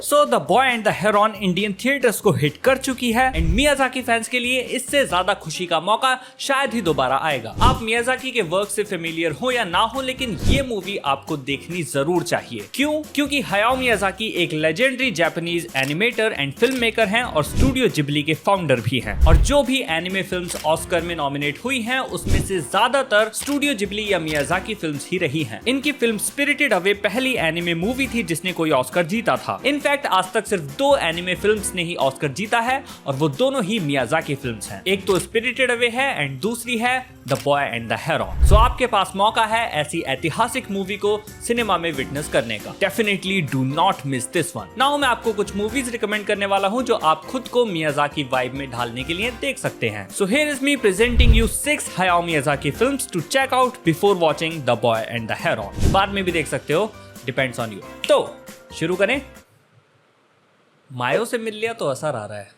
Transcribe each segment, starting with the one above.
So the boy and the Heron Indian theatres को hit कर चुकी है एंड मियाजाकी फैंस के लिए इससे ज्यादा खुशी का मौका शायद ही दोबारा आएगा। आप मियाजाकी के वर्क से फेमिलियर हो या ना हो, लेकिन ये मूवी आपको देखनी जरूर चाहिए। क्यों? क्योंकि हायाओ मियाजाकी एक legendary Japanese animator and film maker हैं और स्टूडियो जिबली के फाउंडर भी हैं। और जो भी एनिमे फिल्म्स ऑस्कर में नॉमिनेट हुई हैं, उसमें से ज्यादातर स्टूडियो जिबली या मियाजाकी फिल्म्स ही रही हैं। इनकी फिल्म स्पिरिटेड अवे पहली एनिमे मूवी थी जिसने कोई ऑस्कर जीता था। इनफैक्ट आज तक सिर्फ 2 एनिमे फिल्म्स ने ही ऑस्कर जीता है और वो दोनों ही मियाजाकी फिल्म्स हैं। एक तो स्पिरिटेड अवे है एंड दूसरी है the boy and the heron. So आपके पास मौका है ऐसी ऐतिहासिक मूवी को सिनेमा में विटनेस करने का। Definitely do not miss this one. Now मैं आपको कुछ मूवीज रिकमेंड करने वाला हूं जो आप खुद को मियाजाकी वाइब में ढालने के लिए देख सकते हैं। So here is me presenting you 6 Hayao Miyazaki films to check out before watching the boy and the Heron. बाद में भी देख सकते हो, डिपेंड्स ऑन यू। तो शुरू करें। मायो से मिल लिया तो असर आ रहा है।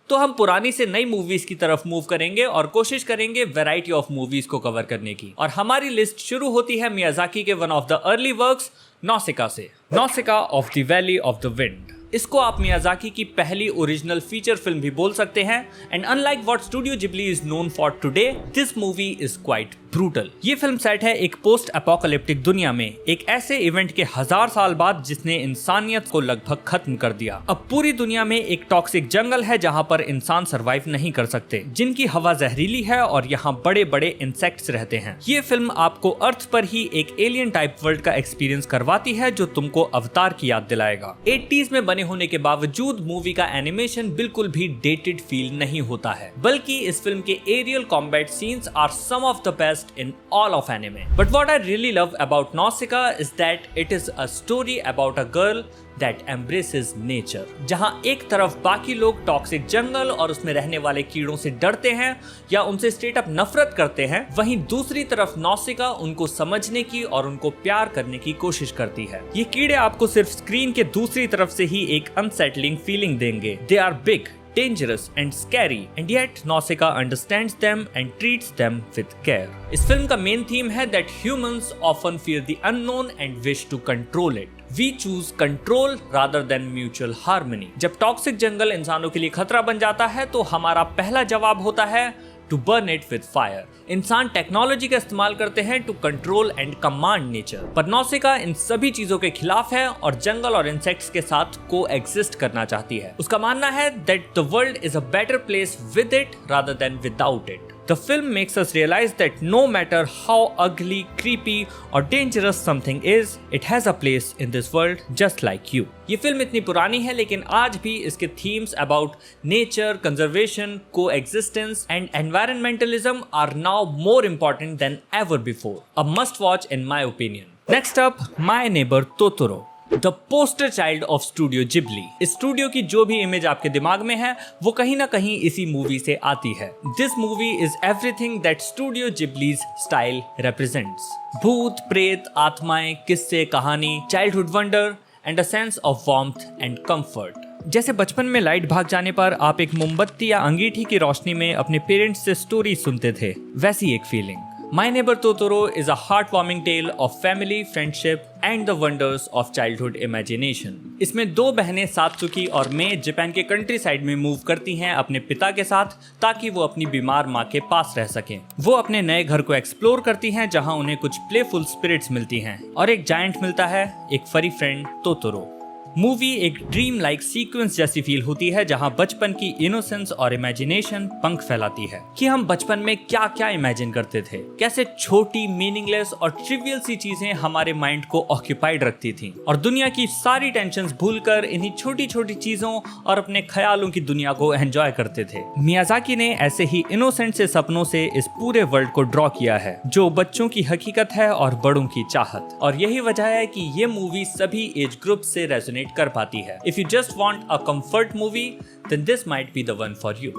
तो हम पुरानी से नई मूवीज की तरफ मूव करेंगे और कोशिश करेंगे वैरायटी ऑफ मूवीज को कवर करने की। और हमारी लिस्ट शुरू होती है मियाजाकी के one of the early works Nausicaa से। Nausicaa of the Valley of the Wind. इसको आप मियाजाकी की पहली ओरिजिनल फीचर फिल्म भी बोल सकते हैं and unlike what studio Ghibli is known for today, this movie is quite brutal. ये फिल्म सेट है एक पोस्ट एपोकलिप्टिक दुनिया में, एक ऐसे इवेंट के 1000 साल बाद जिसने इंसानियत को लगभग खत्म कर दिया। अब पूरी दुनिया में एक टॉक्सिक जंगल है जहां पर इंसान सरवाइव नहीं कर सकते, जिनकी हवा जहरीली है और यहाँ बड़े बड़े इंसेक्ट्स रहते हैं। ये फिल्म आपको अर्थ पर ही एक एलियन टाइप वर्ल्ड का एक्सपीरियंस करवाती है जो तुमको अवतार की याद दिलाएगा। 80s में बने होने के बावजूद मूवी का एनिमेशन बिल्कुल भी डेटेड फील नहीं होता है, बल्कि इस फिल्म के aerial combat scenes are some of the best in all of anime. But what I really love about Nausicaa is that it is a story about a girl that embraces nature. जहां एक तरफ बाकी लोग toxic जंगल और उसमें रहने वाले कीड़ों से डरते हैं या उनसे स्ट्रेट अप नफरत करते हैं, वहीं दूसरी तरफ नौसिका उनको समझने की और उनको प्यार करने की कोशिश करती है। ये कीड़े आपको सिर्फ स्क्रीन के दूसरी तरफ से ही एक अनसेटलिंग फीलिंग देंगे। They are big, dangerous and scary, and yet Nausicaa understands them and treats them with care. इस फिल्म का मेन थीम है that humans often fear the unknown and wish to control it. We choose control rather than mutual harmony. जब toxic जंगल इंसानों के लिए खतरा बन जाता है तो हमारा पहला जवाब होता है to burn it with fire. इंसान टेक्नोलॉजी का इस्तेमाल करते हैं to control and command nature, पर नौसिका इन सभी चीजों के खिलाफ है और जंगल और इंसेक्ट्स के साथ को एग्जिस्ट करना चाहती है। उसका मानना है that the world is a better place with it rather than without it. The film makes us realize that no matter how ugly, creepy or dangerous something is, it has a place in this world just like you. ये film इतनी पुरानी है लेकिन आज भी इसके themes about nature, conservation, coexistence and environmentalism are now more important than ever before. A must watch in my opinion. Next up, My Neighbor Totoro. The poster child of studio Ghibli. इस studio की जो भी image आपके दिमाग में है वो कहीं ना कहीं इसी मूवी से आती है। This movie is everything that Studio Ghibli's style represents. भूत, प्रेत, आत्माएं, किस्से, कहानी, childhood wonder and a sense of warmth and comfort. जैसे बचपन में लाइट भाग जाने पर आप एक मोमबत्ती या अंगीठी की रोशनी में अपने पेरेंट्स से स्टोरी सुनते थे, वैसी एक feeling. My Neighbor Totoro is a heartwarming tale of family, friendship and the wonders of childhood imagination. इसमें 2 बहनें सात्सुकी और मे जापान के कंट्री साइड में मूव करती हैं अपने पिता के साथ ताकि वो अपनी बीमार माँ के पास रह सकें। वो अपने नए घर को एक्सप्लोर करती हैं जहाँ उन्हें कुछ प्लेफुल स्पिरिट्स मिलती हैं और एक जायंट मिलता है, एक फरी फ्रेंड तोतोरो। मूवी एक ड्रीम लाइक सीक्वेंस जैसी फील होती है जहां बचपन की इनोसेंस और इमेजिनेशन पंख फैलाती है कि हम बचपन में क्या क्या इमेजिन करते थे, कैसे छोटी, मीनिंगलेस और ट्रिवियल सी चीजें हमारे माइंड को ऑक्यूपाइड रखती थीं और दुनिया की सारी टेंशंस भूलकर इन्हीं छोटी छोटी चीजों और अपने ख्यालों की दुनिया को एंजॉय करते थे। मियाजाकी ने ऐसे ही इनोसेंट से सपनों से इस पूरे वर्ल्ड को ड्रॉ किया है जो बच्चों की हकीकत है और बड़ों की चाहत, और यही वजह है कि ये मूवी सभी एज ग्रुप से रेजोनेट कर पाती है। If you just want a comfort movie, then this might be the one for you.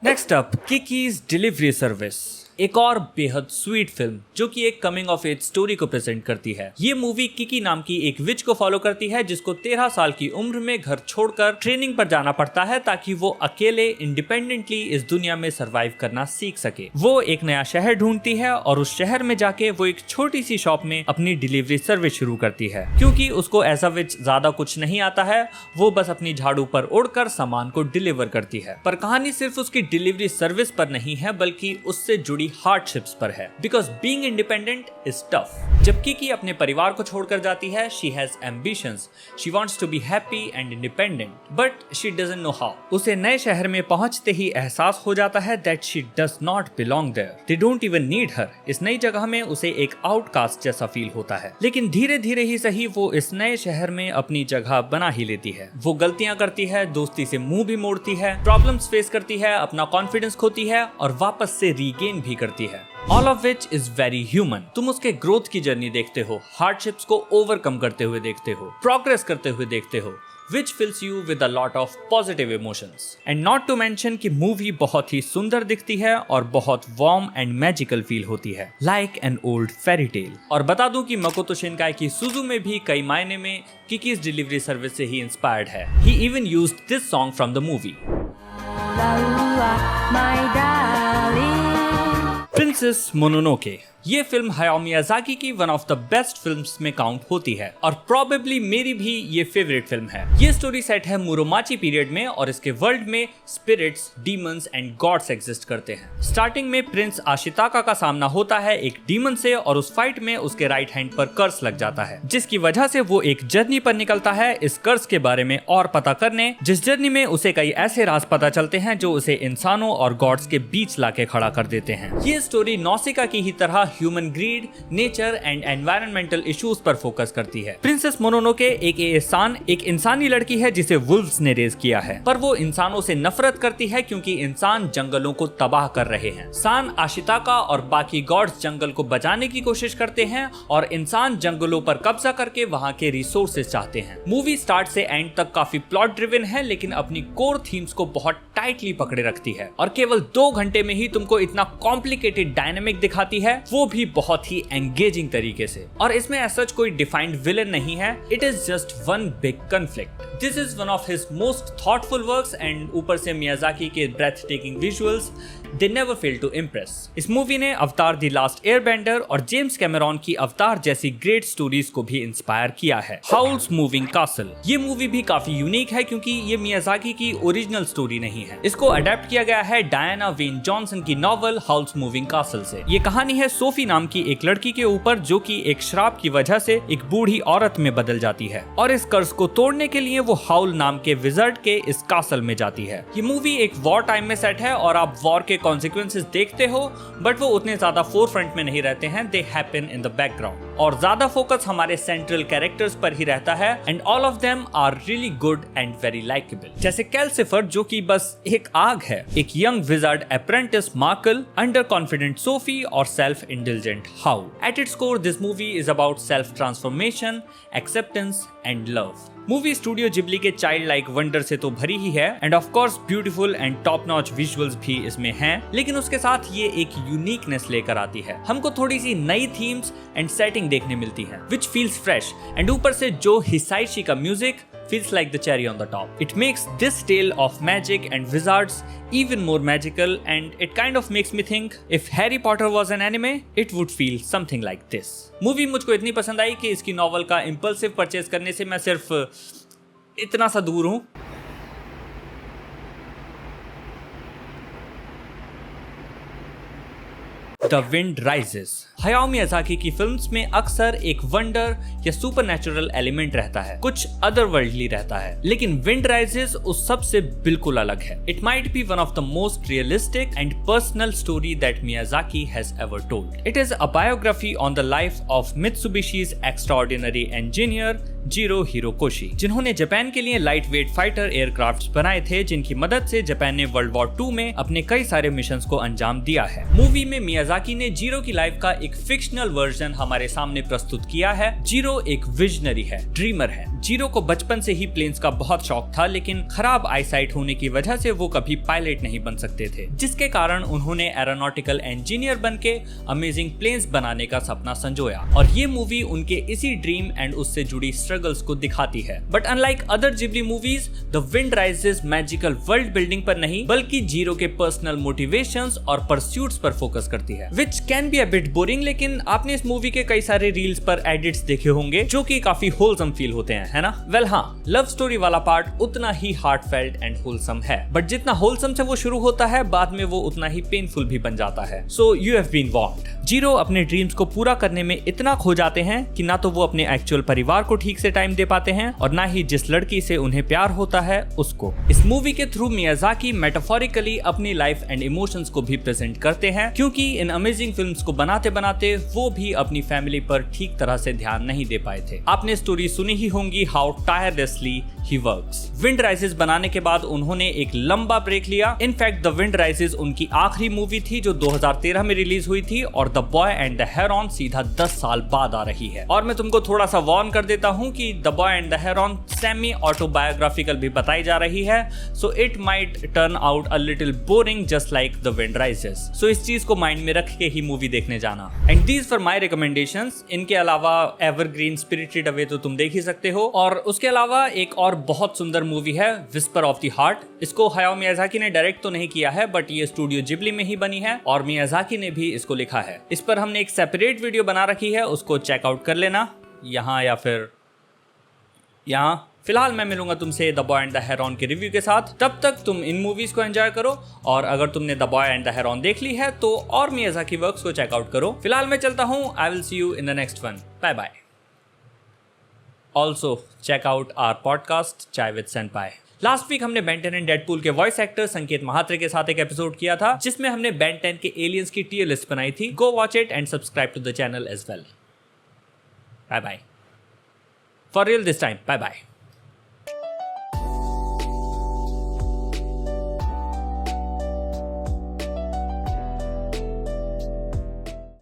Next up, Kiki's Delivery Service. एक और बेहद स्वीट फिल्म जो कि एक कमिंग ऑफ एज स्टोरी को प्रेजेंट करती है। ये मूवी किकी नाम की एक विच को फॉलो करती है जिसको 13 साल की उम्र में घर छोड़कर ट्रेनिंग पर जाना पड़ता है ताकि वो अकेले इंडिपेंडेंटली इस दुनिया में सरवाइव करना सीख सके। वो एक नया शहर ढूंढती है और उस शहर में जाके वो एक छोटी सी शॉप में अपनी डिलीवरी सर्विस शुरू करती है। क्योंकि उसको एज अ विच ज्यादा कुछ नहीं आता है, वो बस अपनी झाड़ू पर उड़कर सामान को डिलीवर करती है। पर कहानी सिर्फ उसकी डिलीवरी सर्विस पर नहीं है बल्कि उससे जुड़ी हार्डशिप्स पर है। Because being independent is tough. जब किकी अपने परिवार को छोड़कर जाती है, she has ambitions, she wants to be happy and independent, but she doesn't know how. उसे नए शहर में पहुंचते ही एहसास हो जाता है that she does not belong there, they don't even need her. इस नई जगह में उसे एक आउटकास्ट जैसा फील होता है। लेकिन धीरे धीरे ही सही वो इस नए शहर में अपनी जगह बना ही लेती है। वो गलतियां करती है, दोस्ती से मुंह भी मोड़ती है, प्रॉब्लम्स फेस करती है, अपना कॉन्फिडेंस खोती है और वापस से रीगेन भी करती है। All of which is very human। तुम उसके ग्रोथ की जर्नी देखते हो, हार्डशिप्स को ओवरकम करते हुए देखते हो, प्रोग्रेस करते हुए देखते हो, which fills you with a lot of positive emotions। And not to mention कि मूवी बहुत ही सुंदर दिखती है और बहुत वार्म एंड मैजिकल फील होती है, like an old fairy tale। और बता दूं कि मकोतो शिनकाई की सुजु में भी कई मायने में किकी's डिलीवरी सर्विस से ही इंस्पायर्ड है। He even used this song from the movie। Princess Mononoke ये फिल्म हायाओ मियाज़ाकी की one of the best films में काउंट होती है और प्रोबेबली मेरी भी ये फेवरेट फिल्म है। ये स्टोरी सेट है मुरोमाची पीरियड में और इसके वर्ल्ड में spirits, demons and gods exist करते हैं। स्टार्टिंग में प्रिंस आशिताका का सामना होता है एक डीमन से और उस फाइट में उसके राइट हैंड पर कर्स लग जाता है, जिसकी वजह से वो एक जर्नी पर निकलता है इस कर्स के बारे में और पता करने, जिस जर्नी में उसे कई ऐसे राज पता चलते हैं जो उसे इंसानों और गॉड्स के बीच लाके खड़ा कर देते हैं। ये स्टोरी नौसिका की ही तरह human greed, nature and environmental issues पर फोकस करती है। प्रिंसेस मोनोनोके एक इंसानी लड़की है जिसे वुल्व्स ने रेज किया है, पर वो इंसानों से नफरत करती है क्योंकि इंसान जंगलों को तबाह कर रहे हैं। सान, आशिताका और बाकी गॉड्स जंगल को बचाने की कोशिश करते हैं और इंसान जंगलों पर कब्जा करके वहाँ के रिसोर्सेज चाहते हैं। मूवी स्टार्ट से एंड तक काफी प्लॉट ड्रिवन है लेकिन अपनी कोर थीम्स को बहुत टाइटली पकड़े रखती है और केवल 2 घंटे में ही तुमको इतना कॉम्प्लिकेटेड डायनेमिक दिखाती है, वो भी बहुत ही एंगेजिंग तरीके से। और इसमें ऐसा कोई डिफाइंड विलन नहीं है, it is just one big conflict. This is one of his most thoughtful works and ऊपर से मियाज़ाकी के breathtaking visuals, they never fail to impress. इस मूवी ने अवतार द लास्ट एयरबेंडर और James Cameron की Avatar जैसी great stories को भी इंस्पायर किया है। हाउल्स मूविंग कासल ये मूवी भी काफी यूनिक है क्योंकि ये मियाज़ाकी की ओरिजिनल स्टोरी नहीं है। इसको अडेप्ट किया गया है डायना वेन जॉनसन की नॉवल हाउल्स मूविंग कासल से। ये कहानी है सोफी नाम की एक लड़की के ऊपर जो कि एक श्राप की वजह से एक बूढ़ी औरत में बदल जाती है और इस कर्ज को तोड़ने के लिए वो हाउल नाम के विजर्ड के इस कासल में जाती है। ये मूवी एक वॉर टाइम में सेट है और आप वॉर के कॉन्सिक्वेंसेस देखते हो बट वो उतने ज्यादा फोरफ्रंट में नहीं रहते हैं, they happen in the background और ज्यादा फोकस हमारे सेंट्रल कैरेक्टर्स पर ही रहता है and all of them are really good and very likeable. जैसे कैल्सिफर जो कि बस एक आग है, एक young wizard apprentice Markl, under confident Sophie और self indulgent Howl. At its core this movie is about self transformation, acceptance and love. Movie studio Ghibli के चाइल्ड लाइक वंडर से तो भरी ही है and of course beautiful and top notch visuals भी इसमें हैं, लेकिन उसके साथ ये एक यूनिकनेस लेकर आती है। हमको थोड़ी सी नई थीम्स एंड सेटिंग देखने मिलती है विच फील्स फ्रेश एंड ऊपर से जो हिसाइशी का music feels like the cherry on the top. It makes this tale of magic and wizards even more magical and it kind of makes me think if Harry Potter was an anime, it would feel something like this. Movie मुझको इतनी पसंद आई कि इसकी novel का impulsive purchase करने से मैं सिर्फ इतना सा दूर हूँ। द विंड राइजेस हायाओ मियाज़ाकी की फिल्म्स में अक्सर एक वंडर या सुपरनैचुरल एलिमेंट रहता है, कुछ अदरवर्ल्डली रहता है, लेकिन विंड राइजेस उस सब से बिल्कुल अलग है। It might be one of the most realistic and personal story that Miyazaki has ever told. It is a biography on the life of Mitsubishi's extraordinary engineer Jiro Horikoshi, जिन्होंने Japan के लिए light weight fighter aircrafts बनाए थे, जिनकी मदद से Japan ने world war 2 में अपने कई सारे मिशंस को अंजाम दिया है। मूवी में मियाजाकी ने जीरो की लाइफ का एक फिक्शनल वर्जन हमारे सामने प्रस्तुत किया है। जीरो एक विजनरी है, ड्रीमर है। जीरो को बचपन से ही प्लेन्स का बहुत शौक था, लेकिन खराब आईसाइट होने की वजह से वो कभी पायलट नहीं बन सकते थे, जिसके कारण उन्होंने एरोनॉटिकल इंजीनियर बन के अमेजिंग प्लेन्स बनाने का सपना संजोया। और ये मूवी उनके इसी ड्रीम एंड उससे जुड़ी स्ट्रगल्स को दिखाती है। But unlike other Ghibli movies, the Wind rises magical world building पर नहीं, बल्कि जीरो के पर्सनल मोटिवेशंस और परस्यूट्स पर फोकस करती है, which can be a bit boring. लेकिन आपने इस मूवी के कई सारे रील्स पर एडिट्स देखे होंगे जो कि काफी होलसम फील होते हैं, है ना? वेल हाँ, लव स्टोरी वाला पार्ट उतना ही हार्टफेल्ट एंड होलसम है, बट जितना होलसम से वो शुरू होता है, बाद में वो उतना ही पेनफुल भी बन जाता है। So you have been warned. Jiro अपने ड्रीम्स को पूरा करने में इतना खो जाते हैं कि ना तो वो अपने एक्चुअल परिवार को ठीक से टाइम दे पाते हैं और ना ही जिस लड़की से उन्हें प्यार होता है उसको। इस मूवी के थ्रू मियाजाकी मेटाफोरिकली अपनी लाइफ एंड इमोशंस को भी प्रेजेंट करते हैं, क्योंकि इन अमेजिंग फिल्म्स को बनाते बनाते वो भी अपनी फैमिली पर ठीक तरह से ध्यान नहीं दे पाए थे। आपने स्टोरी सुनी ही होंगी how tirelessly he works. Wind rises बनाने के बाद उन्होंने एक लंबा ब्रेक लिया। इनफैक्ट द विंड राइजेस उनकी आखिरी मूवी थी जो 2013 में रिलीज हुई थी, और the boy and the heron सीधा 10 साल बाद आ रही है। और मैं तुमको थोड़ा सा वार्न कर देता हूं कि the boy and the Heron semi autobiographical भी बताई जा रही है, so it might turn out a little boring just like the Wind Rises. So इस चीज को माइंड में रख के ही मूवी देखने जाना। And these for my recommendations. इनके अलावा एवरग्रीन स्पिरिटेड अवे तो तुम देख ही सकते हो, और उसके अलावा एक और बहुत सुंदर मूवी है विस्पर ऑफ द हार्ट। इसको हायाओ मियाजाकी ने डायरेक्ट तो नहीं किया है, बट ये स्टूडियो जिब्ली में ही बनी है और मियाजाकी ने भी इसको लिखा है। इस पर हमने एक सेपरेट वीडियो बना रखी है, उसको चेकआउट कर लेना यहाँ या फिर यहाँ। फिलहाल मैं मिलूंगा तुमसे the boy and the heron के रिव्यू के साथ। तब तक तुम इन मूवीज को एंजॉय करो, और अगर तुमने the boy and the heron देख ली है तो और मियाजाकी वर्क्स को चेकआउट करो। फिलहाल मैं चलता हूँ। I will see you in the next one. Bye bye. Also check out our podcast Chai with Senpai. Last week हमने बेन 10 एंड डेडपूल के वॉइस एक्टर संकेत महात्रे के साथ एक एपिसोड किया था, जिसमें हमने बेन 10 के एलियंस की टियर लिस्ट बनाई थी। Go watch it and subscribe to the channel as well. Bye bye. For real this time. Bye bye.